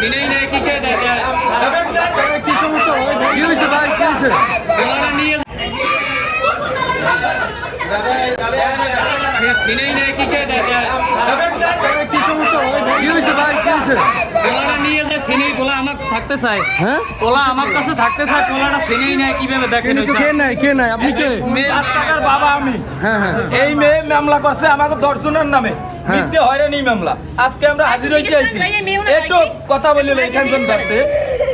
চিনেই নাই কি কে দেয় কি সমস্যা হয় কি হয়েছে ভাই কি হয়েছে ওনারা নিয়ে চিনেই নাই কি কে দেয় কি সমস্যা হয় কি হয়েছে ভাই কি হয়েছে ওনারা নিয়ে যে চিনি পোলা আমার থাকতে চায় হ্যাঁ পোলা আমার কাছে থাকতে চায় পোলাটা চিনেই নাই কিভাবে দেখেন কিন্তু কে নাই আপনি কে বাচ্চাটার বাবা আমি। হ্যাঁ হ্যাঁ এই মেয়ে মামলা করছে আমাকে 10 জনের নামে মিথ্যে হয়রানি মামলা। আজকে আমরা হাজির হইতে আইছি, একটু কথা বললে এখানজন ব্যক্তি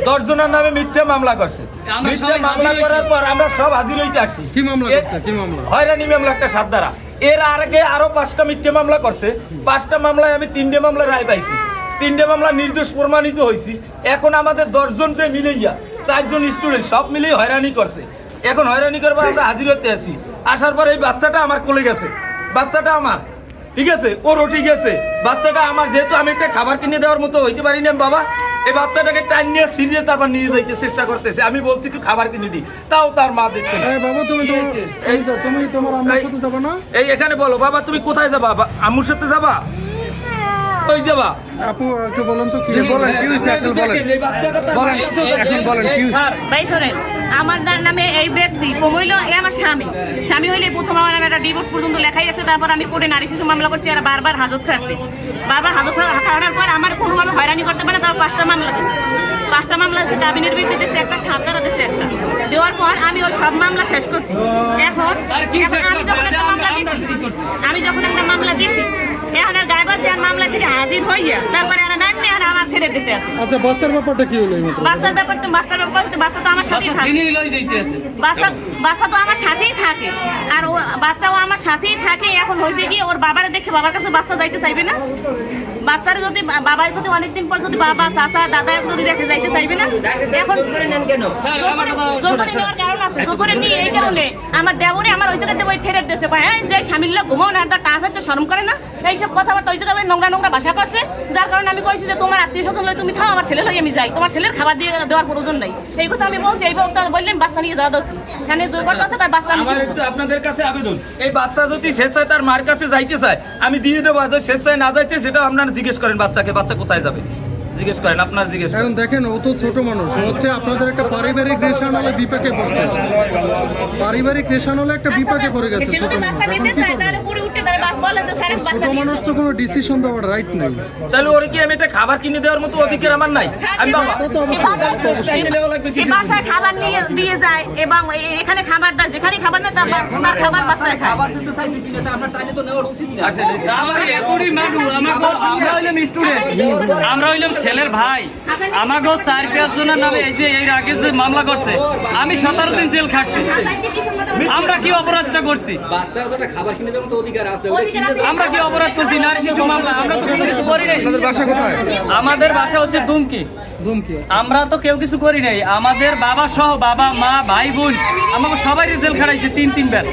10 জনের নামে মিথ্যে মামলা করছে। মিথ্যে মামলা করার পর আমরা সব হাজির হইতে আসছি। কি মামলা করছে কি মামলা হয়রানি মামলা একটা 7 ধারা। এর আগে আরো 5টা মিথ্যে মামলা করছে। 5টা মামলায় আমি 3টে মামলা রায় পাইছি। 3টে মামলা নির্দোষ প্রমাণিত হয়েছি। এখন আমাদের 10 জনকে মিলাইয়া 4 জন স্টুডেন্ট সব মিলেই হয়রানি করছে। এখন হয়রানি করবার আমরা হাজির হতে আসি। আসার পর এই বাচ্চাটা আমার কোলে গেছে, বাচ্চাটা আমার ঠিক আছে, ও রটি গেছে, বাচ্চাটা আমার, যেহেতু আমি একটা খাবার কিনে দেওয়ার মতো হইতে পারি না বাবা, এই বাচ্চাটাকে টাইম নিয়ে সিরিয়ে তারপর নিয়ে যাইতে চেষ্টা করতেছে। আমি বলছি তুই খাবার কিনে দিই, তাও তার মা দিচ্ছে না। বাবা তুমি তুমি তোমার আম্মার সাথে যাবে না এই এখানে বলো বাবা তুমি কোথায় যাবা, আম্মুর সাথে যাবা, ওই যাবা। আপু একটু বলেন তো কি বলেন কি হয়েছে আসলে বলেন এই বাচ্চাটা তার বলেন মায়ের কাছে এখন বলেন কি হয়েছে? ভাই শোনেন, আমার নামে এই ব্যক্তি হইলো এ আমার স্বামী হইলে প্রথম আমার নামে একটা ডিভোর্স পর্যন্ত লেখাই আছে। তারপর আমি কোর্টে নারী শিশু মামলা করছি, এরা বারবার হাজত খাচ্ছে। বারবার হাজত খাওয়ানোর পর আমার কোনোভাবে হয়রানি করতে পারে না। তার 5টা মামলা দিচ্ছে, 5টা মামলা জামিনের ভিত্তিতে দিচ্ছে, একটা 7 ধারা দিচ্ছে একটা। দেওয়ার পর আমি ওই সব মামলা শেষ করছি। এখন আমি যখন একটা মামলা দিয়েছি, এখন আর ড্রাইভার যে মামলা থেকে হাজির হইয়া তারপরে আর নাম নিয়ে আমার ছেড়ে দিতে আছে। আচ্ছা বাচ্চার ব্যাপারটা কি হলো এই মতো বাচ্চার ব্যাপার বাচ্চা তো আমার সাথেই থাকে, চিনি লই যাইতেছে বাচ্চা তো আমার সাথেই থাকে, আর ও বাচ্চাও আমার সাথেই থাকে। এখন হয়েছে কি, ওর বাবারে দেখে বাবার কাছে বাচ্চা যাইতে চাইবে না। বাচ্চারা যদি বাবাই যদি অনেকদিন পর যদি বাবা চাচা দাদা যদি দেখে যাইতে চাইবে না। এখন জোর করে নেওয়ার কারণ আছে, জোর করে নিয়ে এই কারণে আমার দেবরে আমার ওই জায়গাতে ওই ঠেরে দিয়েছে, হ্যাঁ যে স্বামীর লোক ঘুমাও না, তার কাজ হচ্ছে শরম করে না, এইসব কথাবার্তা ওই জায়গায় নোংরা ভাষা করছে। যার কারণে আমি কইছি যে তোমার আত্মীয় স্বজন লই তুমি থাও, আমার ছেলে লই আমি যাই, তোমার ছেলের খাবার দিয়ে দেওয়ার প্রয়োজন নাই। এই কথা আমি বলছি, এই বক্তা বললেন বাচ্চা নিয়ে যাওয়া দোষী, এখানে জোর করতে আছে তার বাচ্চা আমার একটু আপনাদের কাছে আবেদন, এই বাচ্চা যদি স্বেচ্ছায় তার মার কাছে যাইতে চায় আমি দিয়ে দেবো, আর স্বেচ্ছায় না যাইছে সেটা আপনারা জিজ্ঞেস করেন বাচ্চাকে, বাচ্চা কোথায় যাবে জিজ্ঞেস করেন, আপনারা জিজ্ঞেস করেন। এখন দেখেন ও তো ছোট মানুষ, হচ্ছে আপনাদের একটা পারিবারিক রেশন হলে বিপাকে পড়ছে, পারিবারিক রেশন হলে একটা বিপাকে পড়ে গেছে ছোট মানুষ। এখন কি করবে? ছোট মানুষ তো কোনো ডিসিশন দেওয়ার রাইট নেই। তাহলে ওরে কি আমি এটা খাবার কিনে দেওয়ার মতো অধিকার আমার নাই? আমি বাবা তো অবশ্যই বাসায় খাবার নিয়ে দিয়ে যায় এবং এখানে খাবার দেয়, যেখানে খাবার না তার খাবার বাচ্চারা খায়। আমার এতই মানুষ আমরা হইলাম স্টুডেন্ট, আমরা হইলাম ছেলের ভাই। আমাকেও 4-5 জনের নামে এই যে এর আগে যে মামলা করছে, আমি 17 দিন জেল খাটছি। আমরা কি অপরাধটা করছি? আমরা কি অপরাধ করছি? নারী শিশু মামলা, আমরা তো কোনো কিছু করি নাই। আপনাদের বাসা কোথায়? আমাদের বাসা হচ্ছে দুমকি। আমরা তো কেউ কিছু করি নাই, আমাদের বাবা সহ বাবা মা ভাই বোন আমাকে সবাই জেল খাটাইছে 3-3 বার।